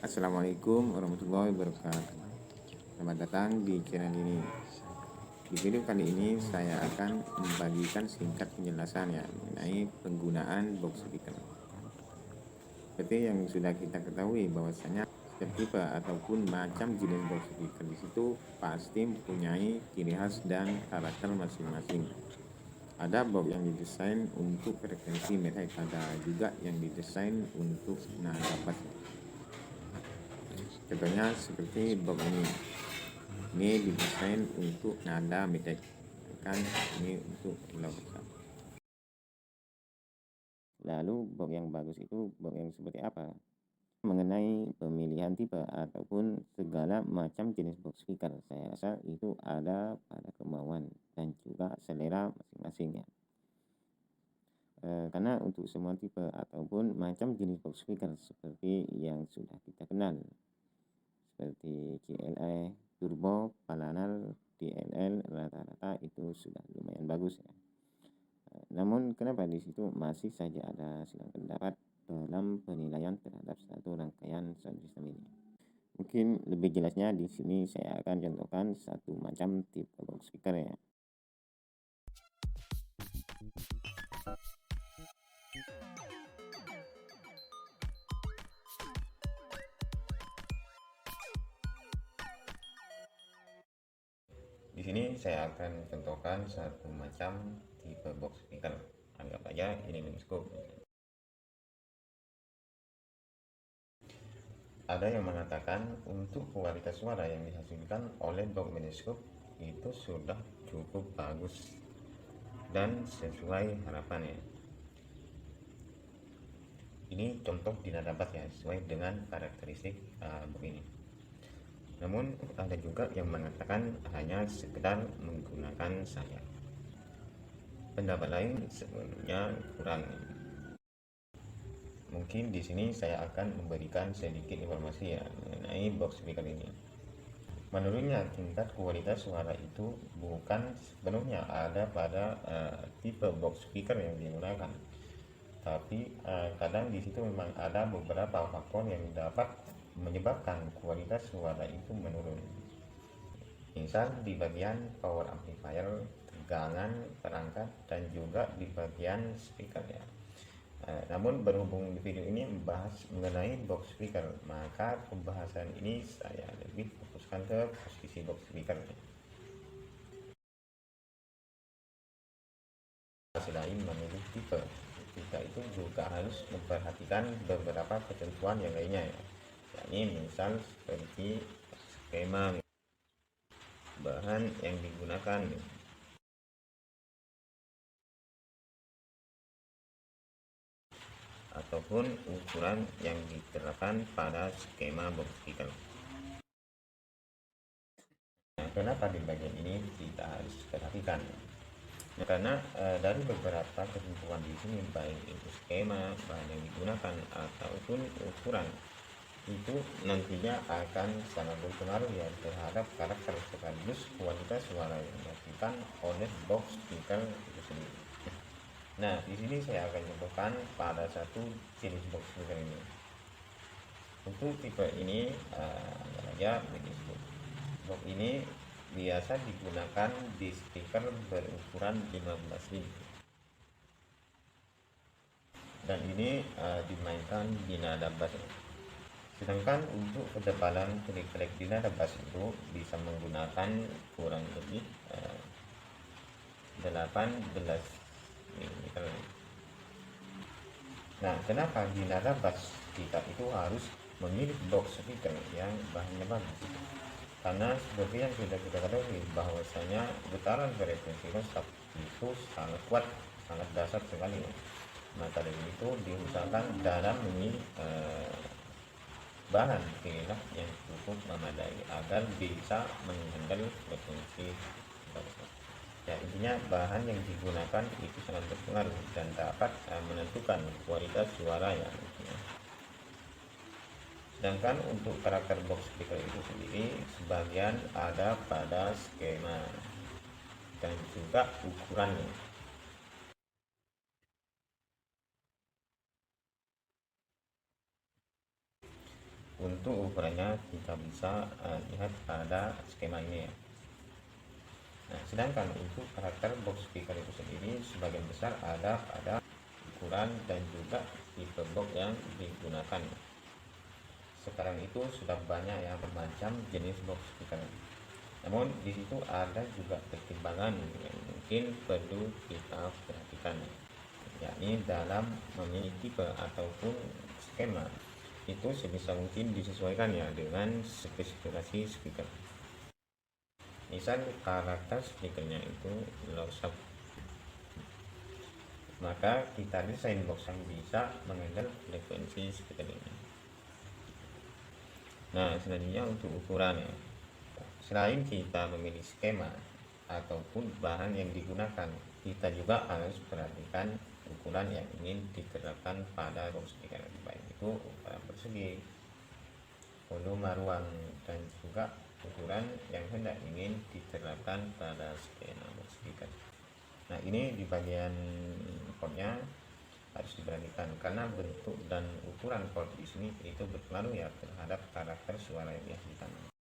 Assalamualaikum warahmatullahi wabarakatuh. Selamat datang di channel ini. Di video kali ini saya akan membagikan singkat penjelasan ya mengenai penggunaan box speaker. Seperti yang sudah kita ketahui bahwasanya setiap tipe ataupun macam jenis box speaker di situ pasti mempunyai ciri khas dan karakter masing-masing. Ada box yang didesain untuk frekuensi metallic, ada juga yang didesain untuk nada bass. Contohnya seperti box ini didesain untuk nada metallic, kan ini untuk low. Lalu box yang bagus itu box yang seperti apa? Mengenai pemilihan tipe ataupun segala macam jenis box speaker, saya rasa itu ada pada kemauan dan juga selera masing-masing ya. Karena untuk semua tipe ataupun macam jenis box speaker seperti yang sudah kita kenal, seperti CLA, turbo, parallel, DLL, rata-rata itu sudah lumayan bagus ya. Namun kenapa di situ masih saja ada silang pendapat dalam penilaian terhadap satu rangkaian sound system ini? Mungkin lebih jelasnya di sini saya akan contohkan satu macam tipe box speaker ya. Di sini saya akan contohkan satu macam tipe box speaker. Anggap aja ini miniscope. Ada yang mengatakan untuk kualitas suara yang dihasilkan oleh box miniscope itu sudah cukup bagus dan sesuai harapannya. Ini contoh di nada bass ya, sesuai dengan karakteristik box ini. Namun ada juga yang mengatakan hanya sekedar menggunakan saja. Pendapat lain sebenarnya kurang. Mungkin di sini saya akan memberikan sedikit informasi ya mengenai box speaker ini. Menurutnya tingkat kualitas suara itu bukan sepenuhnya ada pada tipe box speaker yang digunakan, tapi kadang di situ memang ada beberapa faktor yang dapat menyebabkan kualitas suara itu menurun. Misal di bagian power amplifier, tegangan perangkat, dan juga di bagian speaker ya. Namun berhubung di video ini membahas mengenai box speaker, maka pembahasan ini saya lebih fokuskan ke posisi box speaker. Selain memilih tipe, kita itu juga harus memperhatikan beberapa ketentuan yang lainnya ya. Yakni misal seperti skema, bahan yang digunakan, ataupun ukuran yang diterapkan pada skema box speaker. Nah, kenapa di bagian ini kita harus perhatikan? Nah, karena dari beberapa ketentuan di sini, baik itu skema, bahan yang digunakan ataupun ukuran, itu nantinya akan sangat berpengaruh ya terhadap karakter sekaligus kualitas suara yang dihasilkan oleh box speaker itu sendiri. Nah, di sini saya akan contohkan pada satu jenis box speaker ini. Untuk tipe ini ya box ini biasa digunakan di speaker berukuran 15 in, dan ini dimainkan di nada bass. Sedangkan untuk ketebalan klik-klik di nada bass itu bisa menggunakan kurang lebih 18 mm. Nah, kenapa di nada bass kita itu harus memilih box speaker yang bahannya bagus? Karena seperti yang sudah kita ketahui bahwasanya getaran frekuensi rusak itu sangat kuat, sangat dasar sekali. Maka dari itu diusahakan dalam memilih bahan pilihlah yang cukup memadai agar bisa menghandle frekuensi. Ya, intinya bahan yang digunakan itu sangat berpengaruh dan dapat menentukan kualitas suara yang Sedangkan untuk karakter box speaker itu sendiri sebagian ada pada skema dan juga ukurannya. Untuk ukurannya kita bisa lihat pada skema ini ya. Nah, sedangkan untuk karakter box speaker itu sendiri sebagian besar ada pada ukuran dan juga tipe box yang digunakan. Sekarang itu sudah banyak yang bermacam jenis box speaker. Namun di situ ada juga pertimbangan yang mungkin perlu kita perhatikan, yakni dalam memilih tipe ataupun skema itu sebisa mungkin disesuaikan ya dengan spesifikasi speaker. Misal karakter speakernya itu low sub, maka kita desain box yang bisa menghandle frekuensi speaker ini. Nah, selanjutnya untuk ukuran ya. Selain kita memilih skema ataupun bahan yang digunakan, kita juga harus perhatikan ukuran yang ingin diterapkan pada box speaker, baik itu ukuran persegi, volume ruang, dan juga ukuran yang hendak ingin diterapkan pada skema box speaker. Nah, ini di bagian portnya harus diperhatikan karena bentuk dan ukuran port di sini itu berpengaruh ya terhadap karakter suara yang dihasilkan.